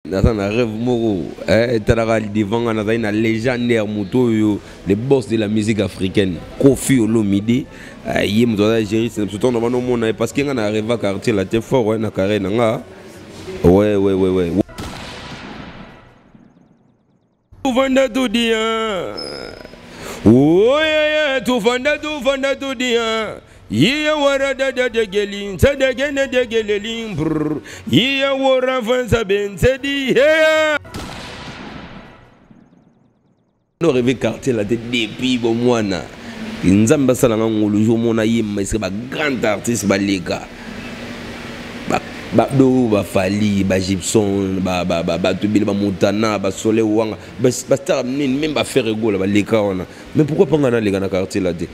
Dans un rêve moro, devant un légendaire moto, le boss de la musique africaine, Kofi Olomide, il me doit gérer ce temps dans parce qu'il y a un rêve à quartier la tête fort, ouais, na carré nanga. Ouais. Tout vendre tout dire. Ouais, tout vendre tout dire. Iya wara da gelin sa da gene da gelin brr iya wara fansa ben sedi heya no rêve quartier la tête depuis bon mois nzamba sala ngolo jo mona yimma c'est ba grand artiste ba leka ba do ba Fali ba Gibson ba tubili ba Montana ba Soleil wanga ba star même ba faire rigolo ba leka ona mais pourquoi pas ngana leka na quartier la tête.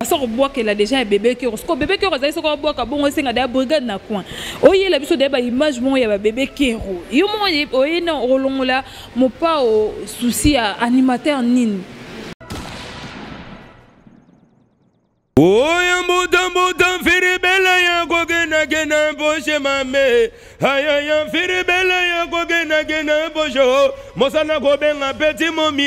Ça bois qu'elle a déjà un bébé qui rose. Bébé qui rose, ça qu'on boit qu'à bon c'est un brigade na coin. Oh il a vu ce débat image bon il y a bébé qui rose. Yo mon oh non rolong là mon pas au souci à animateur nin. Oh ya mutan firi bela ya ko gena boche mame. Aya ya firi bela ya ko gena boche. Mosana ko benga petit momie.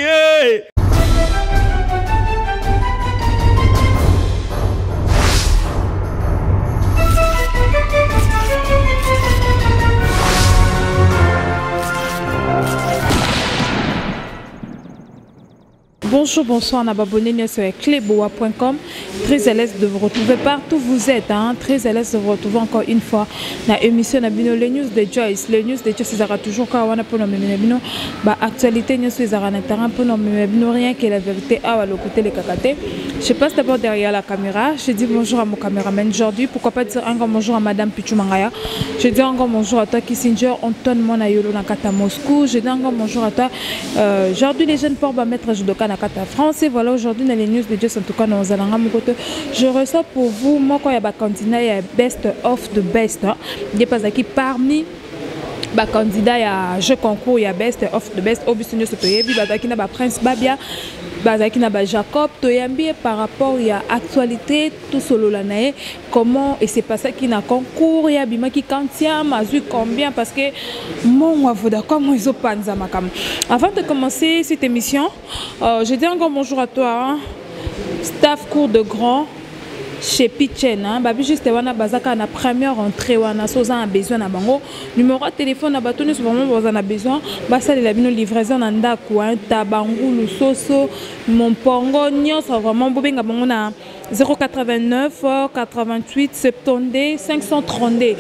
Bonjour, bonsoir, on a abonné sur cleboa.com. Très à l'aise de vous retrouver partout où vous êtes. Très à l'aise de vous retrouver encore une fois dans l'émission les news de Joyce. Les news de Joyce, c'est toujours quand on a pour nous actualité, nous sommes pour nous rien que la vérité à côté les cacatés. Je passe d'abord derrière la caméra. Je dis bonjour à mon caméraman aujourd'hui. Pourquoi pas dire encore bonjour à Madame Pichumangaya. Je dis encore bonjour à toi Kissinger, Anton Monayolo Nakata Moscou. Je dis encore bonjour à toi. Aujourd'hui, les jeunes portent mettre Judoka Nakata France. Et voilà, aujourd'hui, dans les news de Joyce, en tout cas, nous allons je reçois pour vous, moi, quand il y a un candidat, il y a Best of the Best. Il n'y a pas qui parmi les candidats, il y a jeu concours, il y a Best of the Best. Au but, il y a Prince Babia. Jacob Toyambi par rapport à l'actualité tout solo l'année comment et c'est pas ça qui n'a concours il y a bima qui quantia mazu combien parce que mon avoda comme ils ont panza makam avant de commencer cette émission je dis encore bonjour à toi staff cours de grand chez Pitchen, babi juste wana bazaka na première entrée wana soza a besoin na bango numéro de téléphone na batone vraiment besoin besoin basa la bino livraison na ndako tabangulu soso mompongo nyonso vraiment bobenga bango na 089 88 70 532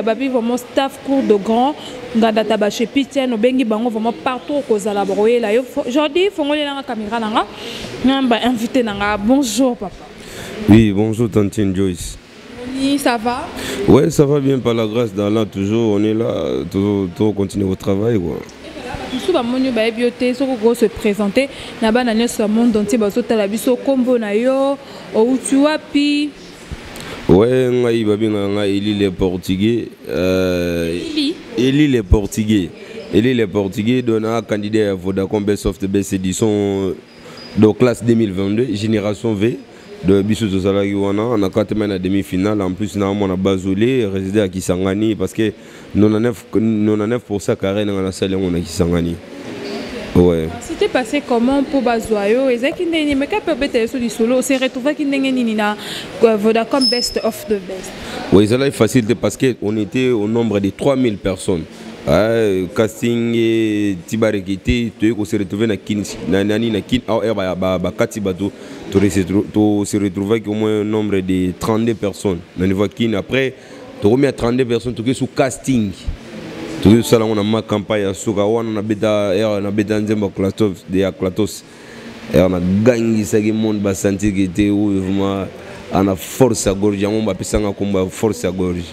babi vraiment staff cours de grand ngada taba chez Pitchen obengi bango vraiment partout kozala broyela yo aujourd'hui fongoli na caméra nanga ngamba invité nanga bonjour papa. Oui, bonjour Tantine Joyce. Oui, ça va? Ouais, ça va bien par la grâce d'Allah, toujours, on est là, toujours continuer au travail. Quoi. Tout le monde se présenter, na ba na sur monde entier baso tala biso kombo na yo, o tu wapi? Ouais, ngai babinga Eli les Portugais. Eli les Portugais. Eli les Portugais donne un candidat à Vodacom Best of the Best édition de classe 2022, génération V. De Bissou Salagi wana on a 4 semaines à demi-finale en plus on a Bazolé résidé à Kisangani parce que 99% carré dans la salle on a Kisangani. Ouais. C'était passé comment pour Bazoyo et ça qui n'est mais qu'à peut-être sur du solo c'est retrouvé qui n'est ni na Vodacom Best of the Best. Oui, ça là est facile parce que on était au nombre de 3000 personnes. Casting et Tibarekiti, tu es retrouvé na kin ba Katibato. Tu se retrouves au moins un nombre de 32 personnes. Après, tu remets à 32 personnes, tu es sous casting. Tu es là, on a ma campagne à Soukawa, on a bêta Nzemba Klatos, de Klatos. Et on a gagné ce monde, on a senti que était vraiment en force à gorge, on a pu s'en combat force à gorge.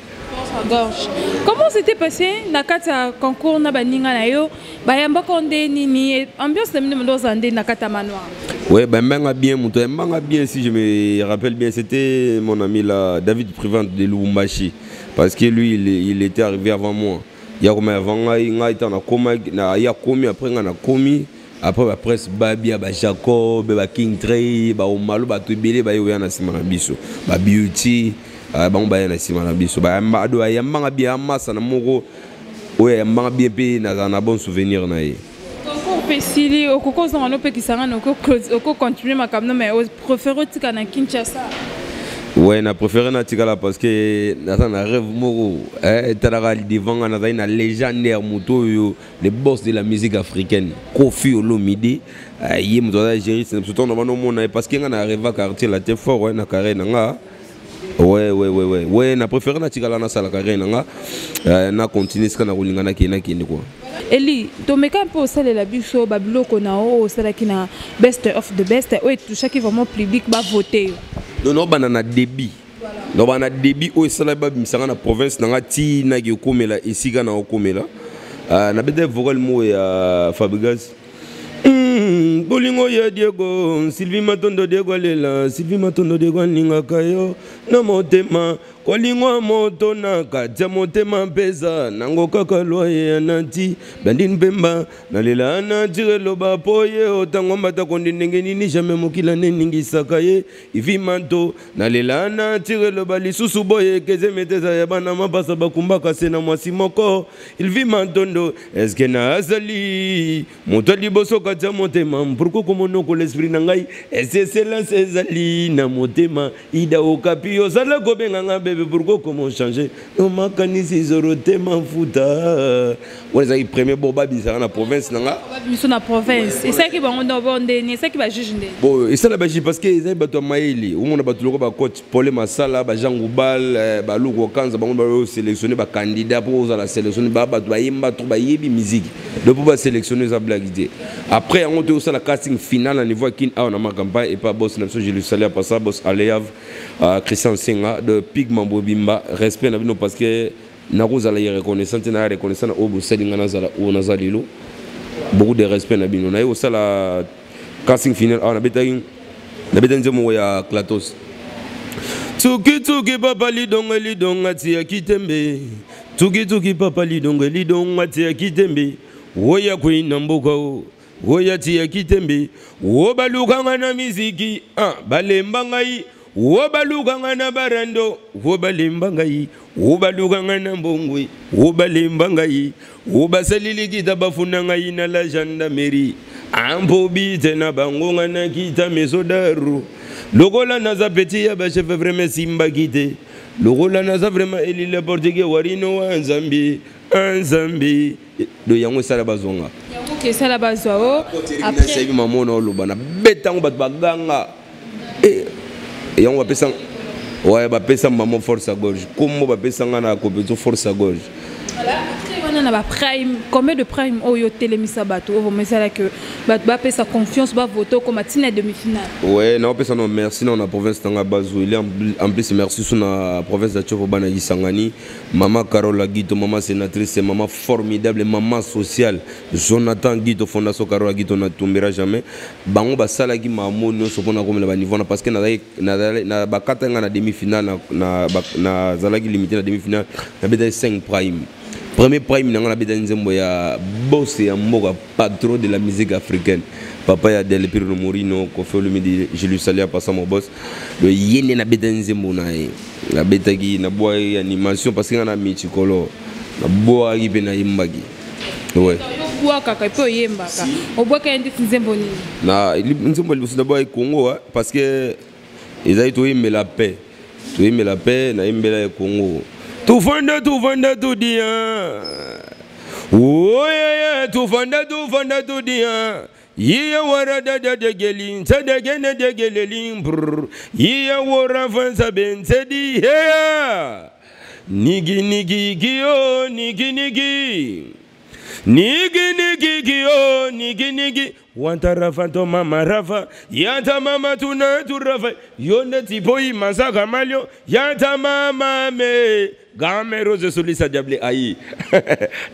Comment s'était passé na kata concours na baninga na yo bayamba konde nini ambiance de mino zande na kata manoir. Ouais, ben bien si je me rappelle bien, c'était mon ami là, David Privante de Lubumbashi parce que lui il était arrivé avant moi. Il y a comme avant il était en coma, il a commis après on a commis après la presse Babia ba Jacob ba King Trey ba Omalo ba Tubele ba yo na sima biso ba Beauty bango ba na sima na biso ba ado yamba bien massa na moko ouais yamba bien pe na bon souvenir na ye pesili okoko zanga pe kisanga oko continuer makamno mais préfère tika na Kinshasa. Ouais, na préféré na tika parce que na rêve moko tala devant na légendaire moto le boss de la musique africaine Koffi Olomide yé moto Algérie c'est surtout on mona parce que na rêve quartier la te fort ouais na carré nga ouais na préféré na tika na sala carré nga na continuer ce na rolinga na kende quoi. Eli, to meka un peu au sel et la biso, babilo konao, au sel qui na best of the best, ouais tout chaque vraiment public va voter. Non banana débit. Non banana débit au sel ba misanga na province na ngati na ki okomela esika na okomela. Na bede vocal mo ya Fabregas. Bolingo ya Diego, Sylvie Matondo Diego lela, Sylvie Matondo Diego ninga kayo, na motema. Kolingwa moto na katia motema pesa nango kaka loye anati bandin pemba nalela na tire loba poye otango mata kondinenge nini jamais mokila neningi sakaye ivi manto nalela na tire loba lisusu boye keze meteza ya bana mapasa bakumbaka sena mwasi moko ilvi mantondo eske na azali moto liboso katia motema pourquoi komono ko l'esprit na ngai c'est la sezali na motema ida okapi osala kobenga ngabe pourquoi comment changer on m'a canisi zorote mafuta on les a premier boba bizarre na province nanga biso na province et ça qui va on ndeni ça qui va juger ndeni bon et ça la baji parce que ils avaient bato maili au monde bato loko ba coach Paul Masala ba Jean Goubal ba Lugo Kanza ba on sélectionner ba candidat pour la sélectionner ba bato ba yimba to ba yebi musique le pour ba sélectionner za blague après on était aussi la casting finale à niveau kin a on a ma campagne et pas boss na je lui salue pas ça boss Aleav Christian Senga de Pigman Bobimba respect na bino parce que na kozala y reconnaissance na reconnaissance au boselinga na zala o nazalilo beaucoup de respect na bino na yo sala casting final on a betang na betang nzemo ya Klatos tuki papa lidonga tia kitembe tuki papa lidonga tia kitembe woya kuina mboka woya tia kitembe wo balukanga na miziki balemba ngai wo balukanga na barando wo balemba ngai wo balukanga na mbongwe wo balemba ngai wo basalili kita bafuna ngai na la gendarmerie ampo bite na bangonga na kita mesodaru lokola naza petit ya ba chef vraiment simba kite lokola naza vraiment elile portugais warino wa nzambi do yango sala bazonga yango ke sala bazwa après c'est maman no lobana betango bat baganga yango bapesa ouais bapesa maman force à gauche comme bapesa ngana compétition force à gauche voilà après on a prime combien de prime oyo telemisa bato o mais ça là que bapesa confiance ba voter comme tina demi-finale ouais non pesa non merci non na province tanga bazo il en plus merci sur na province de Tchoko bana Isangani maman Carola Guito maman sénatrice maman formidable maman sociale Jonathan Guito fondation Carola Guito na tombera jamais bango basala ki mamono so pona comme le niveau parce que na bakata na demi-finale na zalaki limité na demi-finale na beda 5 prime. Premier prime dans la Bédanzembo ya boss et mboka patron de la musique africaine. Papa ya Del Piro Morino Koffi Olomide je lui salue à passer mon boss. Le yene na Bédanzembo na la betagi na boa animation parce que na michikolo na boa ki pe na yimbagi. Ouais. Boa kaka pe yembaka. O boa ka ndi nzembo ni. Na nzembo libusu na boa Congo parce que ils ont tout aimé la paix. Tout aimé la paix na imbela Congo. Tu fanda tu dia. Oh yeah, tu fanda tu dia. Iya wara da gelin, sada gene de gelin brr. Iya wara fansa ben sedi yeah. Nigi gio, nigi. Nigi. Wanta rafa to mama rafa. Yanta mama tuna tu rafa. Yonde tipoi masaka malio. Yanta mama me. Game rose solisa diable ayi.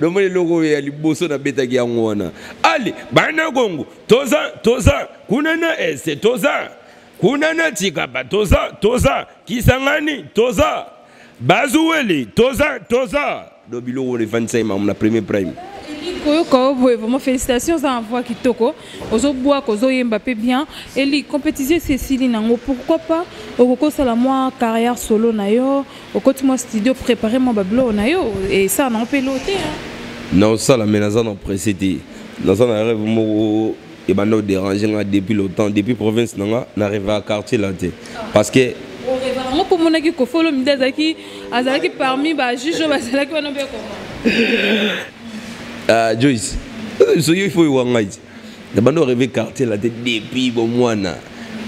Domoni logo ya liboso na beta ki angona. Ali bana gongo. Toza. Kunana ese toza. Kunana tikaba toza. Kisangani toza. Bazuweli toza. Dobilo le 25 na premier prime. Vraiment félicitations à envoi Kitoko. Ozo bois kozo Mbappé bien et li compétition Cécilie nango pourquoi pas au ça la moi carrière solo na yo au côté moi studio préparer mon bablo na yo et ça non peloté non ça la menace en précédé dans un rêve mo et ben nous déranger depuis longtemps depuis province n'arrive à quartier là parce que moi pour mon qui ko follow midazaki azalaki parmi ba juge bazalaki wana be comment Joyce, il faut y voir un d'abord rêver quartier la tête depuis bon mois na.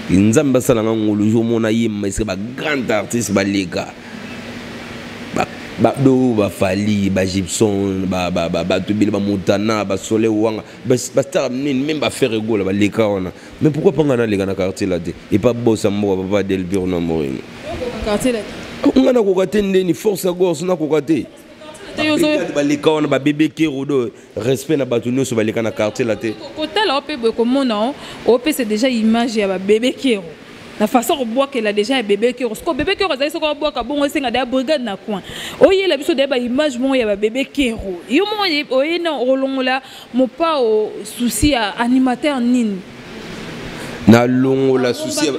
Nzamba sala ngolo jour mon aïe mais c'est ba grand artiste ba lega. Ba do ba Fali ba Gibson ba Tubili ba Montana ba Soleil wanga ba star même ba faire ego ba lega ona. Mais pourquoi pas ngana lega na quartier la tête et pas bossa mo ba Delbir na Moringa. Quartier la tête. Ngana ko katende ni force à gorge na ko kate. Ba bébé Kérodo respect na batu nyonso baleka na quartier la te kotala ope boye komona ope c'est déjà image ya ba bébé Kéro la façon de boire qu'elle a déjà bébé Kéro parce que bébé Kéro ça ko boire ka bon senga da brigade na coin oye la biso de ba image mon ya ba bébé Kéro yo mo oye na olongola mo pa o souci à animateur nini na longo la souci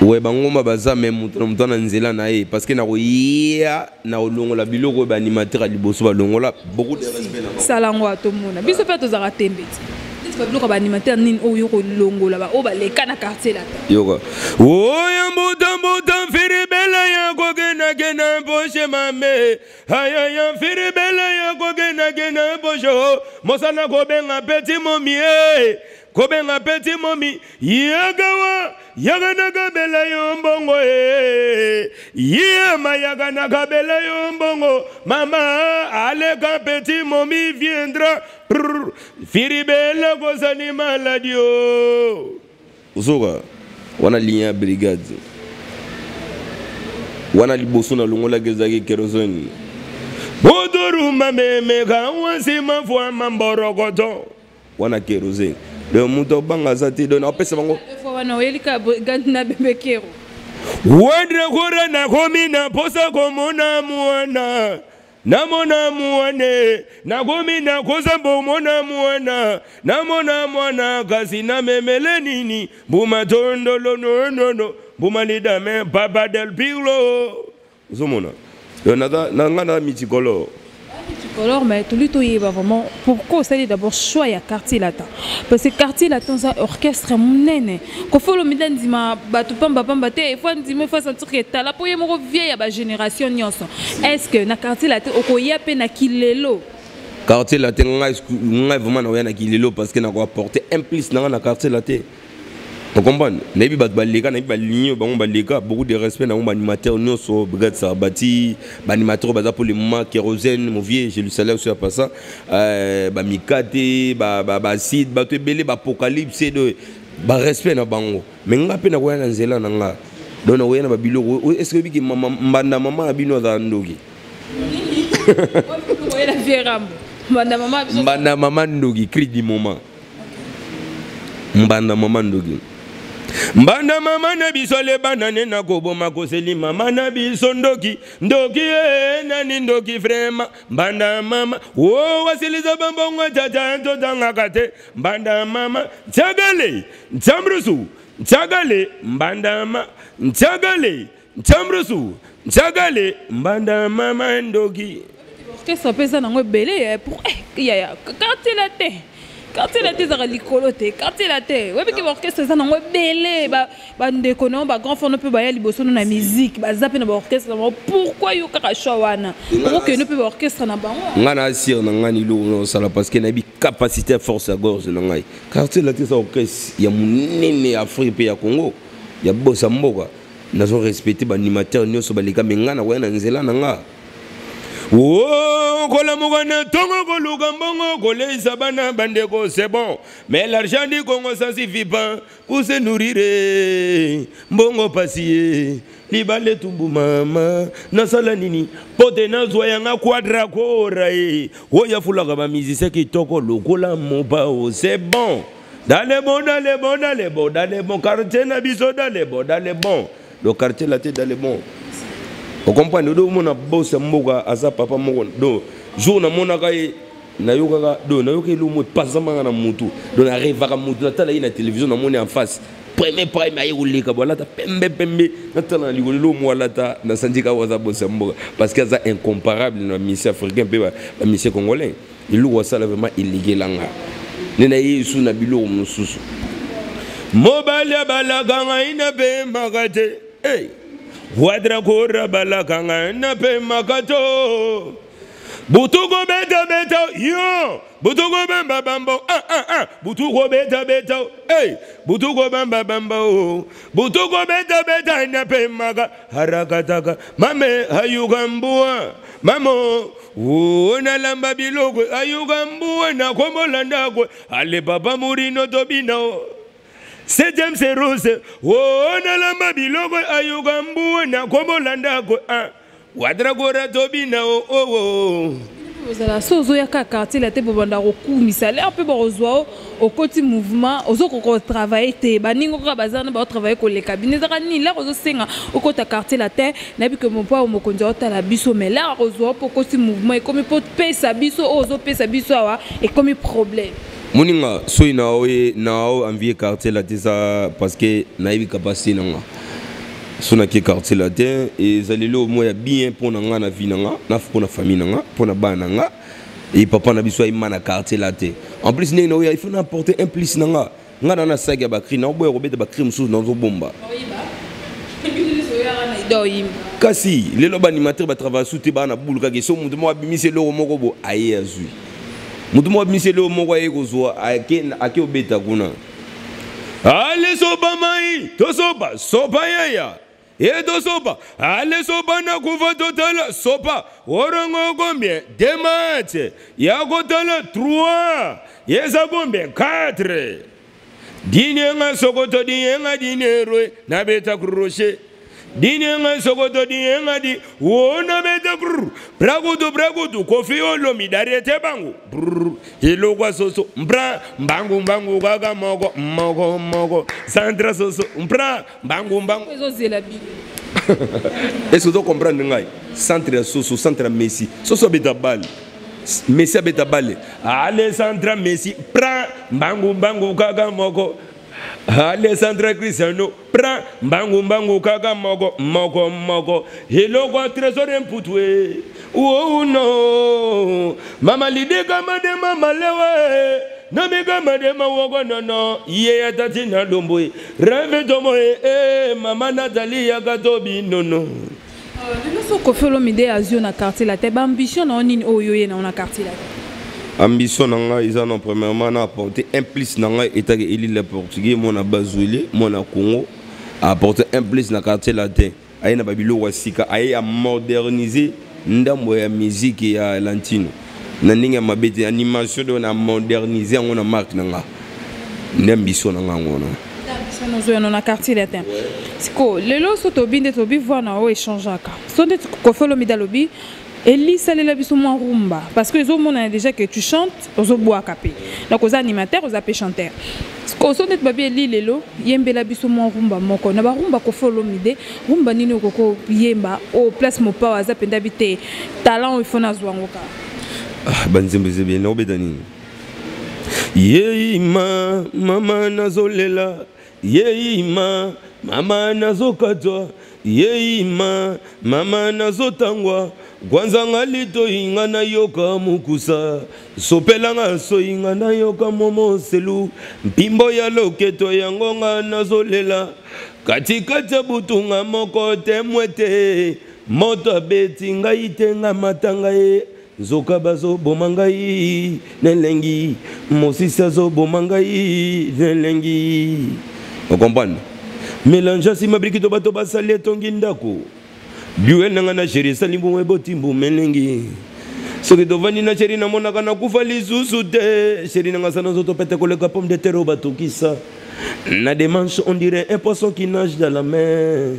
ouais bangoma baza même mutana nzela na ye parce que na koya na longo la biloko ba animateur a liboso ba longo la beaucoup de respect na salango atomona biso pe to zaka tembeti biso ba biloko ba animateur nini o yo ko longo la ba o ba leka na quartier la yoko oya mbuta firibela ya ko gena poche mame aya ya firibela ya ko gena poche mosana ko benga petit momie kobenga petit momi yagawa yagana kabela yombongo yema yagana kabela yombongo mama aleka petit momi viendra firibela kozani maladio usoka wana linya brigade wana liboso na longola gezaki kerosene bodoru mame kawansi mafwa mamborokoto wana kerosene le muto banga zati don apesa bango wana oyelika brigade na bébé Kéro wendre kora na komina posa komona muana namona muane na komina koza bomona muana namona mwana kasi na memele nini buma tondolo no buma lidame papa del pirlo uzomona yonada nangana mitikolo alors mais tout lui tout y va vraiment pourquoi ça dit d'abord choix ya quartier latin parce que quartier latin ça orchestre monene ko folo midan dima batu pamba te faut ndime faut sentir que ta la poye mo vieille ya ba génération nyonso est-ce que na quartier latin okoya pe na kilelo quartier latin ngai vraiment na na kilelo parce que na ko apporter implice na quartier latin. On comprend. Nabi balika nabi baligno bango balika beaucoup de respect na animateur nyonso brigade Sarbati animateur baza pour le moment kérosène mon vieux je le salue aussi à ça ba mikate ba sid ba to belé ba apocalypse de ba respect na bango mais ngape na koya na nzela na nga donc na koya ba biloko est-ce que biki mbanda mama bino za ndoki oya la vierambo mbanda mama ndoki cri du moment mbanda mama ndoki mbanda mama na biso le banane na koboma koseli mama na biso ndoki nani ndoki vrema mbanda mama wasiliza bambongo tata totanga kate mbanda mama tchagale ntambrusu tchagale mbanda mama tchagale ntambrusu tchagale mbanda mama ndoki qu'est-ce que ça pèse nango belé pour ya quand il a té quartier la tête à l'icoloté quartier la tête ouais parce que l'orchestre ça n'envoie belé bah déconnant bah grand fond ne peut pas y aller bosser na musique bah zapper na orchestre pourquoi yo karacho wana pourquoi que ne peut orchestre na bango ngana sir na ngani lo sala parce que na bi capacité force à gorge na ngai quartier la tête orchestre ya munene Afrique ya Congo ya bossa mboka nazo respecter ba animateur nyonso balika mengana wana nzela na nga oh, kola mugana tongo koluka mbongo koleisa bana bandeko c'est bon mais l'argent du Congo ça suffit pas pour se nourrir mbongo pasiye libale tumbu mama nasala nini pote nazwa yanga quadra kora oya fulaka ba musicien kitoko lokola moba c'est bon dans les bons quartier na biso dans les bons le quartier la tête dans les bons. On comprend, nous avons boss mboga asa papa moko do jour na mona kai nayoka do nayoka elo mo pasama na mutu do na revaka mutu na tala ina télévision na moni en face premier aye ulika bolata pembe na tala ligolo mo walata na sandika waza bosambo parce que ça incomparable na ministère africain pe ba ministère congolais il lo wasala vraiment illigelanga nena yesu na bilo mususu mobali balaganga ina be magate wadra kora balaganga ina be magato butugo beta yo butugo bamba bambo butugo beta butugo bamba bambo butugo beta ina pe maga harakataka mame hayugambua mamo una lamba bilogo ayugambua na komolanda ko ale baba murino tobino Septième c'est rose una lamba bilogo ayugambua na komolanda ko Wadragora tobina vous allez sozo ya quartier la te bobanda rokumisa un peu bozwa au côté mouvement ozo ko travailler te baningo ka bazana ba travailler ko le cabinet za ni la ozo senga au côté quartier la te na bi que mon pa mo konza ota la biso mais là ozo pour côté mouvement et comme pour pesa biso ozo pesa biso wa et comme problème moninga so na envier quartier la te ça parce que na ibi capacité nanga sona qui quartier latin et zalelo moya bien pour nanga na vie nanga na pour na famille nanga pour na bana nanga et papa na biso imana quartier latin en plus neno il faut apporter un plus nanga ngana na saga ba cri na boy robeta ba cri musu dans zo bomba kasi lelo ba animateur ba travailler sous te ba na bulu ka ke so mutu mo abimise lo moko bo aye azui mutu mo abimise lo moko aye kozwa ake obeta kuna ale soba mai to soba yaya Edo sopa, ale sopa na kufa totala sopa, orongo combien? 2 matchs, yako tala 3, yesa combien? 4. Dinenga sokoto dinenga dinero na beta crochet. Dinenga sokoto dinenga di wona beta brr. Bragudu kofi olo midarete bangu. Brr. Hilo kwa soso mbra bangu gaga mogo. Sandra soso mbra bangu. Est-ce que tu comprends ngai? Centre soso, centre Messi. Soso beta balle. Messi beta balle. Alessandra Messi prend bangu gaga mogo. Alessandra Cristiano prend bangu kaga mogo hello kwa trésor imputwe oh no mama lide kama de mama lewe na mega madema wogo no ye atati na dombo rêve domo mama Nathalie ya gatobi nono so ko felo mide azio na quartier la te ambition na nini oyo na quartier la ambition nanga izana premièrement na apporter un plus nanga état élite le portugais mon abazouilé mon Congo apporter un plus na quartier latin ayi na babilo wasika ayi a moderniser ndambo ya musique ya lantino na ninga mabete animation de na moderniser ngona marque nanga ambition nanga ngona ambition na quartier latin siko lelo so to binde to bi voir na o échanger ka so ndet ko felo midalobi Eli salela biso mwa rumba parce que zo mona déjà que tu chantes ozo boa capé donc aux animateurs aux appels chanteurs ko so net babi eli lelo yembela biso mwa rumba moko na ba rumba ko follow mide rumba nini okoko yemba au place mo pa waza penda bité talent il faut na zwango ka banzembe zebe na obedani yeima mama nazolela yeima mama nazokatwa yeima mama nazotangwa Kwanza ngalito inga na yoka mukusa sopelanga so inga na yoka momo selu mpimbo ya loketo yango nga nazolela katikati butunga moko temwete moto beti ngai tenga matanga ye zoka bazo bomangai nelengi mosisa zo bomangai nelengi on comprend mélange si mabriki to bato basale tongi ndako Duel nanga na chéri salimbo ebotimbo melengi soki tovandi na chéri na monaka na kufa lisusu te chéri nanga sana zoto pete koleka pomme de terre batokisa na démanche on dirait un poisson qui nage dans la mer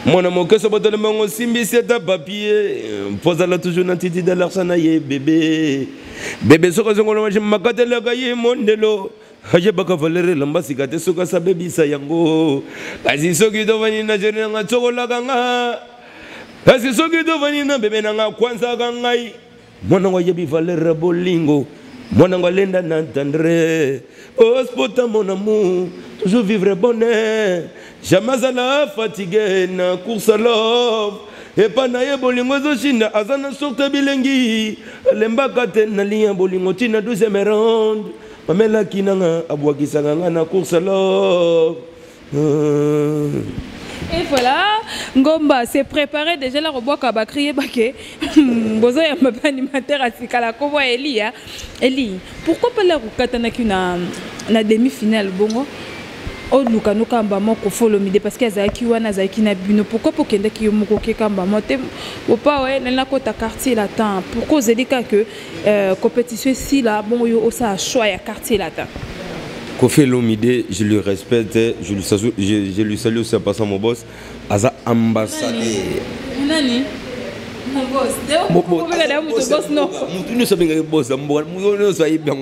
mona mokeso botole mongo simbi c'est un papier posala toujours na titi de l'argent na ye bébé soko zongolo je makatela kaye mondelo haje baka valere lamba sikate soka sa baby sa yango kasi soki tovandi na chéri nanga chokola kanga Kasi soki tovani na bebe nanga kwanza kangai Monango yebi valeur bolingo. Monango lenda n'entendre. Oh, spota mon amour. Toujours vivre bonheur. Jamais à la fatigué na course à love. Et pas na bolingo zo china azana sorte bilengi. Lembaka te na liya bolingo tina 12e round. Pamela kinanga abwakisanga na course à love. Et voilà, Ngomba s'est préparé déjà la robot qui a crié baké. Bozo ya mapa animateur à Sikala Kobo Eli. Eli, pourquoi pas la Rukatana qui na demi-finale bongo? O luka no kamba moko follow mide parce que azaki wana azaki na bino pourquoi pour kende ki yomoko ke kamba mote o pa ouais na kota quartier latin pourquoi zedika que compétition si là bon yo ça choix ya quartier latin. Kofi Lomide, je le respecte, je lui salue aussi en passant mon boss. Aza ambassadeur. Nani? Mon boss. Mon boss non. Nous sommes des boss. Nous sommes bien.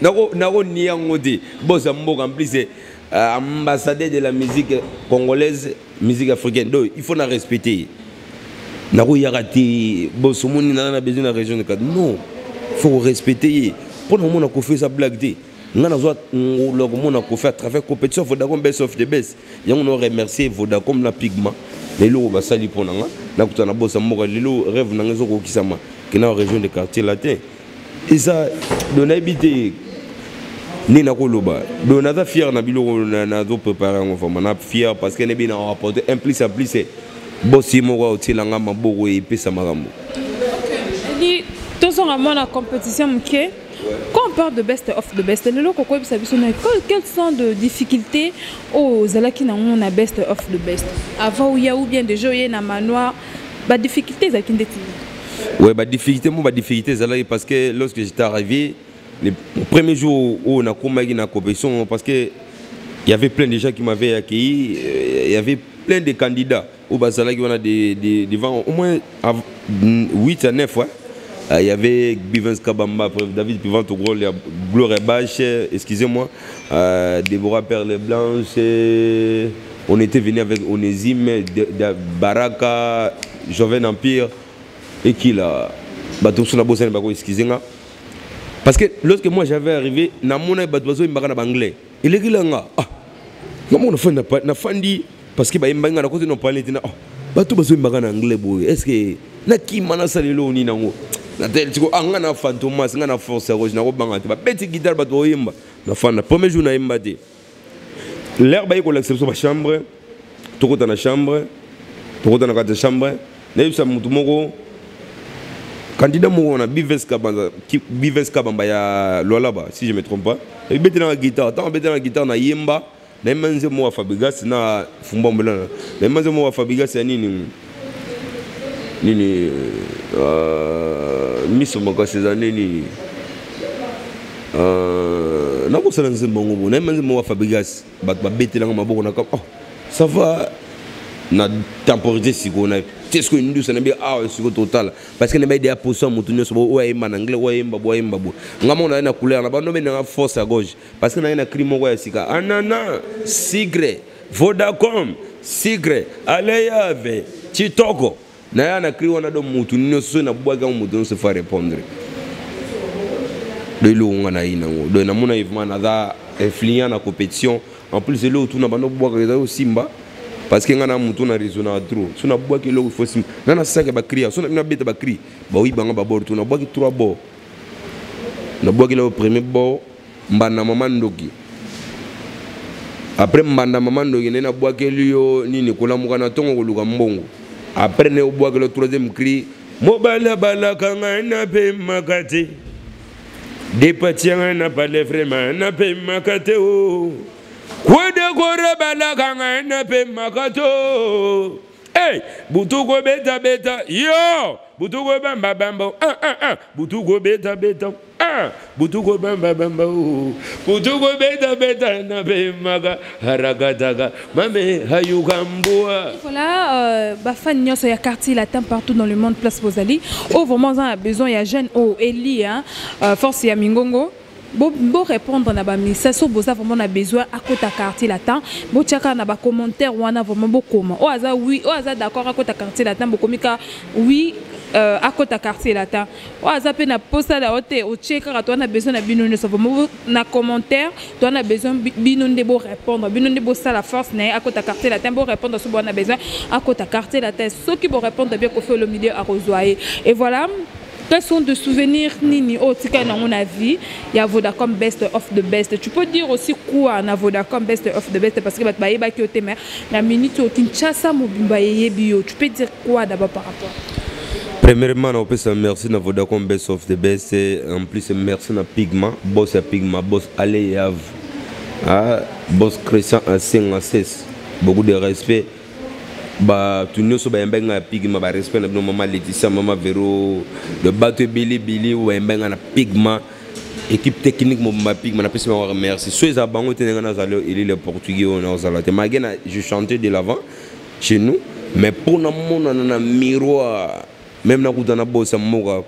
Nako niangodi. Boss ambo en plus c'est ambassadeur de la musique congolaise, musique africaine. Donc il faut la respecter. Nako yarati boss moni na besoin de la région de Kad. Non, faut respecter. Pour le moment on a Kofi sa blague. Nous avons fait à travers compétition Vodacom Best of the Best. Nous avons remercié Vodacom la Pigma. Les lots va salir pour nous. Nous avons bossé à les lots rêve dans les autres qui sont dans la région de quartier latin. Et ça, nous habité ni na koloba. Nous avons fier na bilo na do préparer en forme. On a fier parce que nous avons rapporté un plus à plus c'est bossi mo aussi la ngama bogo et pesa marambo. Ni tous sont vraiment la compétition qui quand on parle de best of the best, quelles sont les difficultés aux Zalaki on a best of the best? Avant il y a ou bien des jeux il y a manoir, bah difficultés à qui ouais bah difficulté moi bah difficulté Zalaki parce que lorsque j'étais arrivé le premier jour où on a commencé la compétition parce que il y avait plein de gens qui m'avaient accueilli, il y avait plein de candidats au Zalaki on a devant au moins 8 à 9 fois. Il y avait Bivens Kabamba, David Pivantogro, Gloire Bache, excusez-moi, Déborah Perle Blanche, on était venu avec Onésime, Baraka, Joven Empire, et qui là, excusez-moi. Parce que lorsque moi j'avais arrivé, na mona batwazo imbaka na anglais. Il est là, ah, comment on fait na fandi parce que ba imbanga na côté non parler tina, ah, bato bazo imbaka na anglais boy. Est-ce que na ki mana salelo ni nango? Na tel tiko angana fantomas ngana force rouge na robanga ba petit guitare ba do yimba na fana premier jour na yimba te l'air ba ko l'exception ba chambre toko na chambre toko na kata chambre na yisa mutu moko candidat moko na Bivens Kabamba ya Lolaba si je me trompe pas et beti na guitare tant beti na guitare na yimba na manze mo Fabrigas na fumba mbelana na manze mo Fabrigas ya nini miso moko ces années ni na ko sala nzembo ngo na manzi mo Fabrigas ba betela maboko na oh ça va na temporalité sikona qu'est-ce que nous ça na bien ah siko total parce que na ba des position mutu nyo so ouais en anglais ouais mba bo ngamo na couleur na ba no na force à gauche parce que na crime moko ya sika anana sigre Vodacom sigre aleyave chitoko na yana cri wana do mutu nyo so na bwaga mutu no se fa répondre de l'eau na ina ngo de na mona événement na da influent na compétition en plus de l'eau tout na bando bwaga au simba parce que ngana mutu na raisonner trop so na bwaga l'eau faut simba na saka ba cri so na beta ba cri ba wi banga ba bord tout na bwaga 3 bord na bwaga le premier bord mbana mama ndoki après mbanda mama ndoki na bwaga liyo nini kola mukana tongo koluka mbongo après ne bois que le troisième cri mobala bala kanga na pe makate des patients na pas les vraiment na pe makate o quoi de gore bala kanga na pe makato hey butuko beta yo butuko bamba butuko beta butuko bamba butuko beta na be maga haragadaga mame hayugambua. Voilà bafan nyoso ya quartier latin partout dans le monde place Bozali oh vraiment on a besoin ya jeune oh Eli hein force ya mingongo Bon répondre na ba message so boza vraiment na besoin à côté quartier latin bo tchaka na ba commentaire wana vraiment bo comment o aza oui o aza d'accord à côté quartier latin bo komika oui à côté quartier latin ou azape na posta la hote au checker toi on a besoin na bino ça na commentaire toi on a besoin bino de beau répondre bino de beau ça la force na à côté quartier latin beau répondre ce bon on a besoin à côté quartier latin ceux qui vont répondre bien qu'on fait le milieu à Rosoyer et voilà. Quels sont de souvenirs nini oh tika na mon avis il y a Vodacom best of the best tu peux dire aussi quoi na Vodacom best of the best parce que ba yeba ki otemer la minute au Kinshasa mobimba yebio tu peux dire quoi d'abord par rapport. Premièrement on peut se merci na Vodacom best of the best et en plus merci na Pigma boss allez Yav ah boss Christian en 5 en 16 beaucoup de respect. Bah tout nous sommes un Pigma ba respect na maman Laetitia maman Véro le bateau Billy ou un na Pigma équipe technique mon Pigma na plus remercier ceux à bango tenanga na zalo il est le portugais on a zalo magena je chantais de l'avant chez nous mais pour na mona na miroir même na kutana bossa moka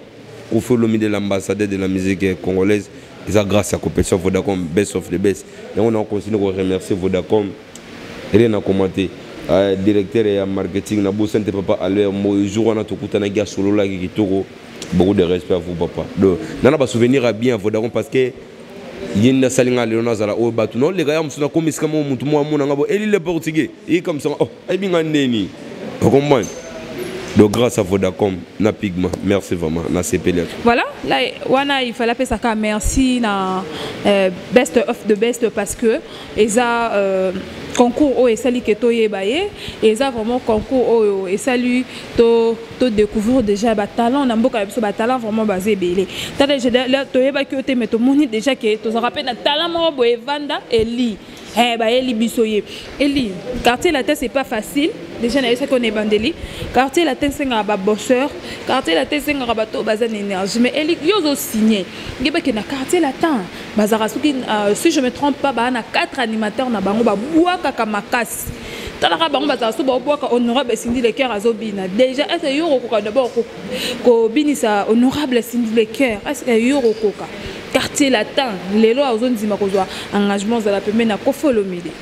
au follow de l'ambassadeur de la musique congolaise et ça grâce à compétition Vodacom best of the best et on a continué à remercier Vodacom et on a commenté directeur et marketing na bossa te papa alors moi jour on a tout kutana gars solo là qui toko beaucoup de respect à vous papa donc nana ba souvenir à bien Vodacom parce que yinda salinga leona zala o batu non les gars musuna komisika mo mutu mo amona ngabo eli le portugais et comme ça oh ay binga neni vous comprenez. Donc grâce à Vodacom, na Pigma, merci vraiment, na CPL. Voilà, là, wana il fallait ça ka merci na best of the best parce que eza concours o esali ke to yebaye eza vraiment concours o esali to découvrir déjà ba talent na mboka biso ba talent vraiment basé belé. Tala je là to yeba ki te meto moni déjà que to za rappelle na talent mo bo evanda eli. Bah eli bisoye eli quartier la tête c'est pas facile déjà na qu'on est bandeli quartier la tête c'est un bosseur quartier la tête c'est un bateau bazan énergie mais eli yozo signé ngeba ke na quartier la temps bazara soki si je me trompe pas ba na 4 animateurs na bango ba buaka kamakasi talaka bango bazara so ba buaka honorable Cindy le cœur azobina déjà est-ce yoro ko d'abord ko binisa honorable Cindy le cœur est-ce que yoro koka quartier latin les lois aux zones zimakozwa engagement za la pemena kofolomide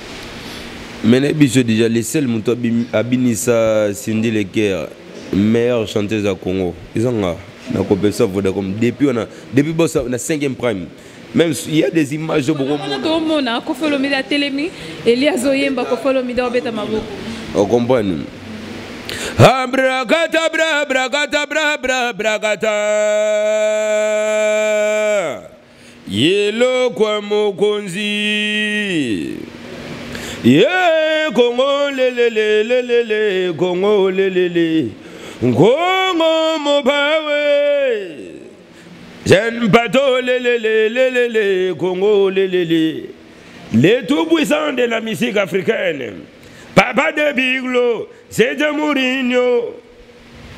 mais je déjà les seuls muto abinisa Cindy Leker meilleure chanteuse à Congo ils ont na compétition Vodacom depuis boss na 5e prime même il y a des images beaucoup mona kofolomide à télémi Elias Oyemba kofolomide obeta maboko on comprend Bragata bragata Yelo kwa mokonzi Ye Congo lelele Congo lelele Congo mobawe Jeune bateau lelele Congo lelele les tout puissants de la musique africaine Papa de Biglo c'est de Mourinho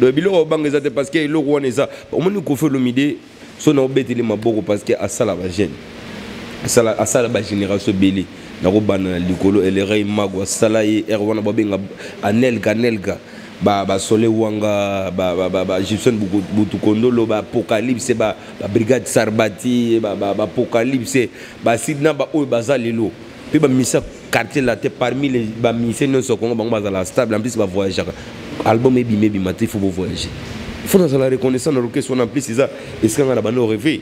le bilo bangeza parce que le roi n'est ça au moins nous fait le midi son obétili maboko parce que asala ba jeune asala ba génération belé na ko bana likolo ele rey magwa sala yi erwana babenga anelga ba sole wanga ba Gibson butu kondolo ba apocalypse ba brigade sarbati ba apocalypse ba sidna ba oy bazalelo puis ba misa quartier là parmi les ba misa non so kongo bango bazala stable en plus ba voyager album ebi maté faut voyager il faut dans la reconnaissance dans l'orchestre on en plus ça est-ce qu'on a la bande rêver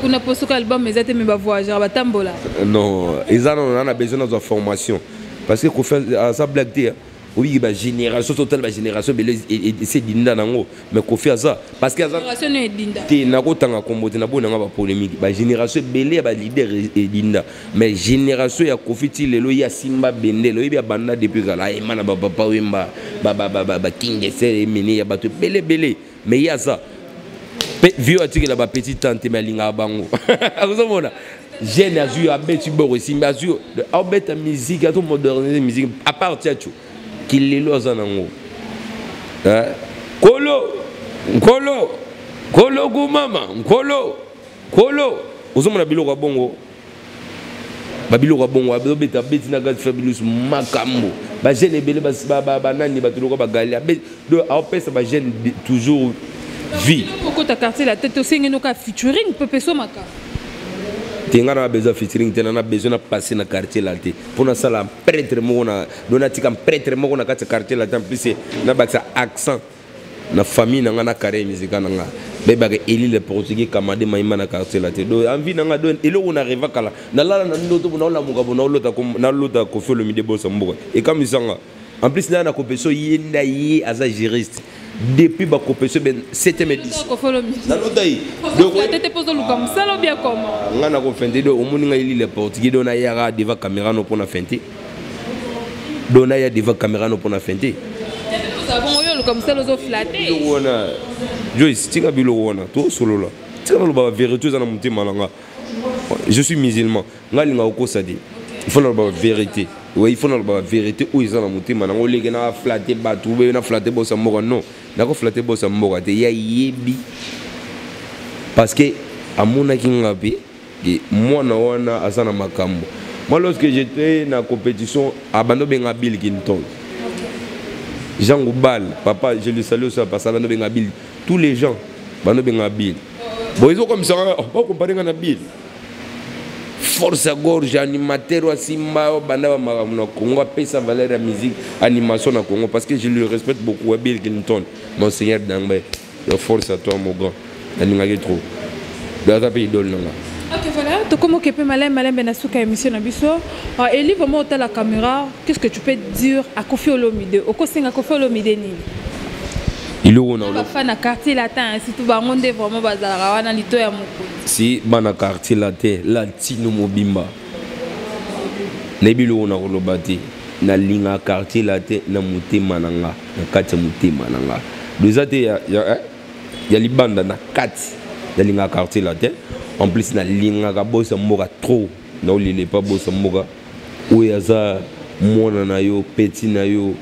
kuna poso album mais ete me ba voyager ba tambola non ils on a besoin de formation parce que qu'on fait ça blague oui ba génération totale ba génération et c'est dinda nango mais qu'on fait ça parce que génération est dinda té na ko tanga kombote na bona ba polémique ba génération belé ba leader et dinda mais génération ya kofiti lelo ya simba bendelo ya banda depuis kala e mana ba papa wemba ba king c'est mené ya bato belé mais ya ça vieux atiki la ba petite tante melinga bango azomona jeune azu a betu boro simba azu a beta musique a tout moderniser musique à part tiacho qu'il les lois en ango kolo gumama kolo ozomona biloko bongo babiloko bongo abeta beti na gaz fabulous makambo ba jeune belé ba nani ba tuloko ba galia do a pesa ba jeune toujours vie pourquoi ta quartier la tête aussi nous ka featuring pepe so maka tenga na besoin featuring tena na besoin na passer na quartier là pour na sala prêtre mo na donatika prêtre mo na quartier là en plus na ba accent na famille na nga na carrière musicale na nga beba ke Eli le portugais kamade maima na quartier la te do envie na nga do elo on arrive kala na la na ndoto bona la muka bona lota ko na lota ko felo mide bossa mboka et comme isanga en plus na compétition yenda yi aza juriste depuis ba compétition ben 7e édition na lota yi donc tete pozo lu comme ça lo bien comment nga na ko fente do omoni nga Eli le portugais do na yara devant caméra no pona fente do na ya devant caméra no pona fente comme ça les flatté Joyce tika bilo wona to solo la tika lo ba vérité za na mutima nanga je suis musulman nga linga ko sadi il faut la vérité oui il faut la vérité où ils ont na mutima nanga oleke na flatter batu be na flatter bossa moko non na ko flatter bossa moko te ya yebi parce que amona kinga bi moi na wana azana makambo moi lorsque j'étais na compétition abando benga Bill Clinton Jean Goubal, papa, je le salue ça parce que Bano Bengabil, tous les gens, Bano Bengabil. Bon, ils ont comme ça, on va comparer avec Bill. Force à gorge, animateur, Simba, Banda, Maramuna, Congo, paye sa valeur à musique, animation à Congo, parce que je le respecte beaucoup, Bill Clinton, mon seigneur d'Angbe. Force à toi, mon grand. Il y a trop. Dans un pays d'ol, ok, voilà. Tu comment que peut malin benasuka émission na biso. Eli vraiment au la caméra. Qu'est-ce que tu peux dire à Koffi Olomide? Au kosinga Koffi Olomide ni. Il on a le fan na quartier latin si tout bangonde vraiment bazala wana lito ya moko. Si bana quartier latin latino mobimba. Nebilo on a rolobati na linga quartier latin na mutema nanga na kati mutema nanga. Déjà ya libanda na kati ya linga quartier latin. En plus na linga ka bossa mboka trop na olile pas bossa mboka oyaza mona na yo petit na yo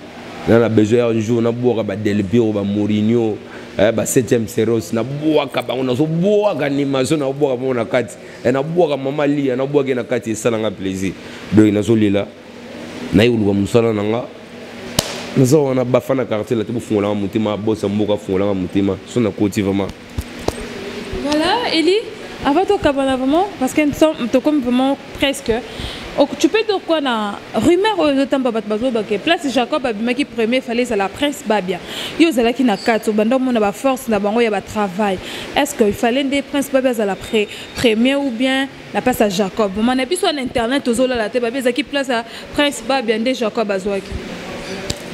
na besoin un jour na boka ba Del Piero ba Mourinho ba 7e Seros na boka ba on so boka animation na boka mona kati na boka mama lia na boka na kati sala nga plaisir donc na so lila na yulu musala nanga na so na bafana quartier la te bufunga mutima bossa mboka funga mutima so na côté vraiment voilà Eli. Avant tout vraiment parce que nous sommes comme vraiment presque. Tu peux dire quoi na rumeur au temps babat bazo que place Jacob abima qui premier fallait c'est la prince Babia. Yo zala qui na kato bando mona ba force na bango ya ba travail. Est-ce qu'il fallait des prince Babia za la premier ou bien la place à Jacob? Mon avis sur internet aux la te babia qui place à prince Babia ndé Jacob azwaki.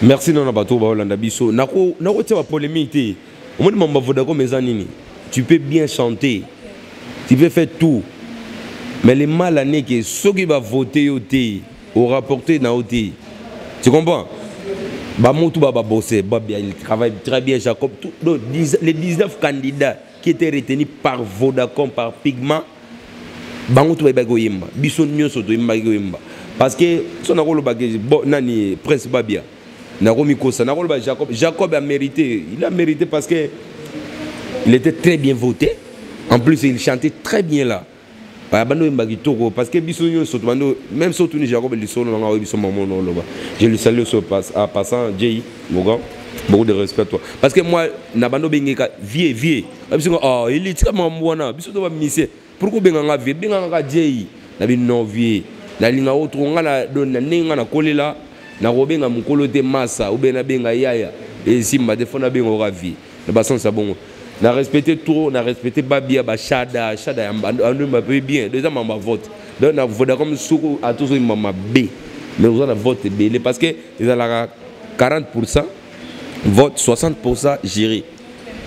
Merci non na bato ba Hollanda biso. Nako tia polémique. Au moins mamba vodako mezanini. Tu peux bien chanter. Tu peux faire tout. Mais les mal années que ceux qui vont voter au rapporter dans OT. Tu comprends? Bamotou va bosser, il travaille très bien Jacob. Les 19 candidats qui étaient retenus par Vodacom, par Pigment, Bamotou va goyemba. Bison nyoso to imba goyemba. Parce que son rôle bagage nani Prince Babia. Naromi Kosa, Jacob a mérité. Il a mérité parce que il était très bien voté. En plus, il chantait très bien là. Parce que même si on Jacob je lui salue en passant, Jay, beaucoup de respect à toi. Parce que moi, Nabano Bengeka, vieux. Il est comme moi, pourquoi Benganga vieux? Benganga Jay, non vieux. La ligne autre, on a donné un coléla, na Robenga Mukolo de Massa, ou Benabenga Yaya, et si ma défense a bien au ravi. Le bassin, c'est bon. On a respecté trop, on a respecté Babia, Chada, on m'a payé bien. Déjà, on vote. Donc, on a voté comme Soukou à tous les mamans B. Mais on a voté B. Parce que ils ont 40% vote, 60% géré.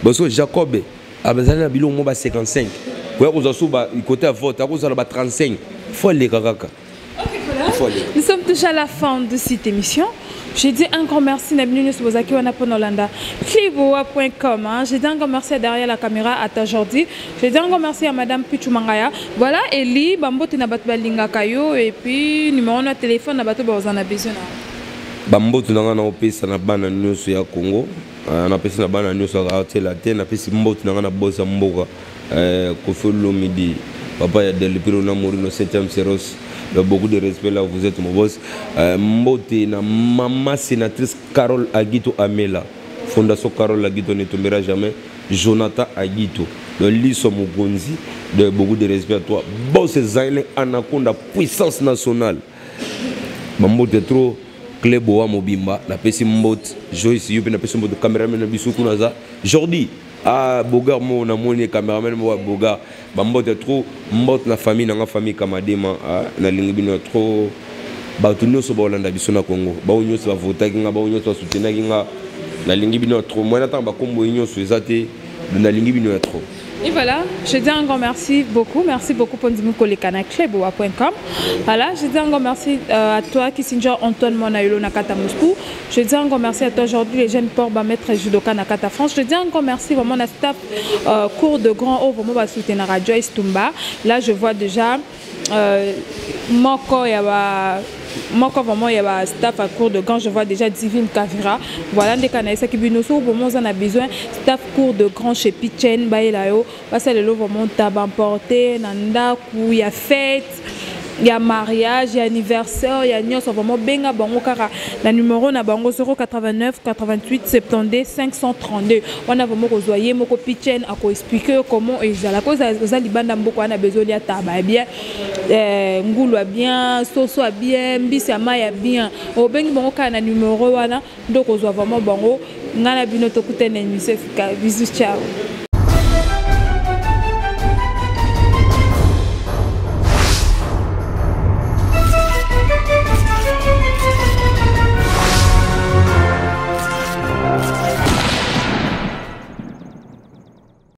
Parce que Jacob, a besoin de 55. Côté vote, il y a 35. Il faut aller kaka. Nous sommes touchés à la fin de cette émission. Je dis un grand merci à Kleboa.com. Je dis un grand merci derrière la caméra à Tajordi. Je dis un grand merci à Madame Pichumangaya. Voilà, Eli, Bambote na batu balinga kayo et puis numéro de téléphone na batu bazana besoin. Bambote na na opesa na bana nyonso ya Congo. Na pesa na bana nyonso ya quartier latin, na pesa mbote na bossa mboka. Koffi Olomide, papa ya Del Piero na Mourinho 7e Seros. Beaucoup de respect là, vous êtes mon boss. Mbote na maman sénatrice Carole Aguito Amela. Fondation Carole Aguito ne tombera jamais. Jonathan Aguito. Le Liso Mugonzi. Beaucoup de respect à toi. Boss Zaine Anaconda, puissance nationale. Mbote trop. Clébo Mobimba na pesi mbot Joyce yupi na pesi mbot cameraman na bisuku naza Jordi ah Bogar mo na moni cameraman mo Bogar ba mbot trop mbot na famille na famille Kamadema na lingi bino trop ba tunyo so ba Holanda biso na Congo ba unyo so ba vota kinga ba unyo so soutenir kinga na lingi bino trop moi n'attends ba kombo unyo so ezate na lingi bino trop. Et voilà, je dis un grand merci beaucoup pour nous collecter Cléboa.com. Voilà, je dis un grand merci à toi qui s'injure Antoine Monayolo Nakata Moscou. Je dis un grand merci à toi aujourd'hui les jeunes ports maître judoka Nakata France. Je dis un grand merci vraiment à staff cours de grand haut vraiment va soutenir à Joyce Tumba. Là je vois déjà Moko vraiment il y a staff à cours de grand, je vois déjà Divine Kavira. Voilà des canaux qui binoso pour moi on a besoin staff cours de grand chez Pichen Baelayo parce que le lot vraiment tabac emporté nanda il y a fête. Il y a mariage, il y a anniversaire, il y a nios vraiment benga bango kara la numéro na bango 089 88 72 532. On a vraiment rejoyé moko Pichen à expliquer comment ils à la cause aux alibanda mboko on a besoin de tabac bien ngulu bien soso bien mbisi amaya bien au bengi bango kana numéro wana donc on voit vraiment bango ngana bino to kutene misefika bisous ciao.